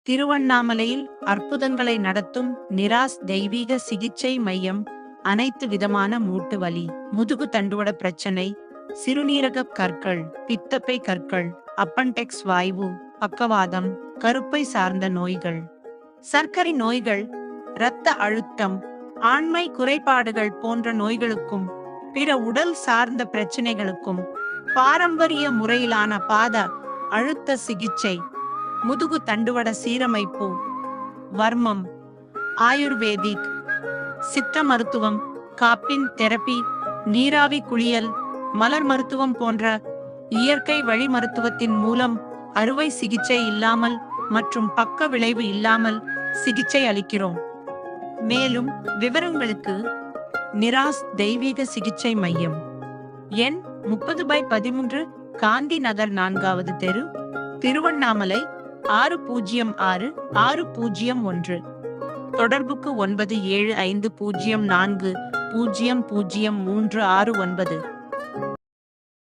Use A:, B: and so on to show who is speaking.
A: திருவண்ணாமலையில் அற்புதங்களை நடத்தும் நிராஸ் தெய்வீக சிகிச்சை மையம். அனைத்து விதமான மூட்டு வலி, முதுகு தண்டுவட பிரச்சனை, சிறுநீரக கற்கள், பித்தப்பை கற்கள், அப்பண்டெக்ஸ் வாய்வு, பக்கவாதம், கருப்பை சார்ந்த நோய்கள், சர்க்கரை நோய்கள், இரத்த அழுத்தம், ஆண்மை குறைபாடுகள் போன்ற நோய்களுக்கும் பிற உடல் சார்ந்த பிரச்சனைகளுக்கும் பாரம்பரிய முறையிலான பாத அழுத்த சிகிச்சை, முதுகு தண்டுவட சீரமைப்பு, வர்மம், ஆயுர்வேதிக், சித்த மருத்துவம், காப்பின் தெரப்பி, நீராவி குளியல், மலர் மருத்துவம் போன்ற இயற்கை வழி மருத்துவத்தின் மூலம் அறுவை சிகிச்சை இல்லாமல் மற்றும் பக்க விளைவு இல்லாமல் சிகிச்சை அளிக்கிறோம். மேலும் விவரங்களுக்கு நிராஸ் தெய்வீக சிகிச்சை மையம், எண் 30/13, காந்தி நகர் 4வது தெரு, திருவண்ணாமலை 606601. தொடர்புக்கு 975040003669.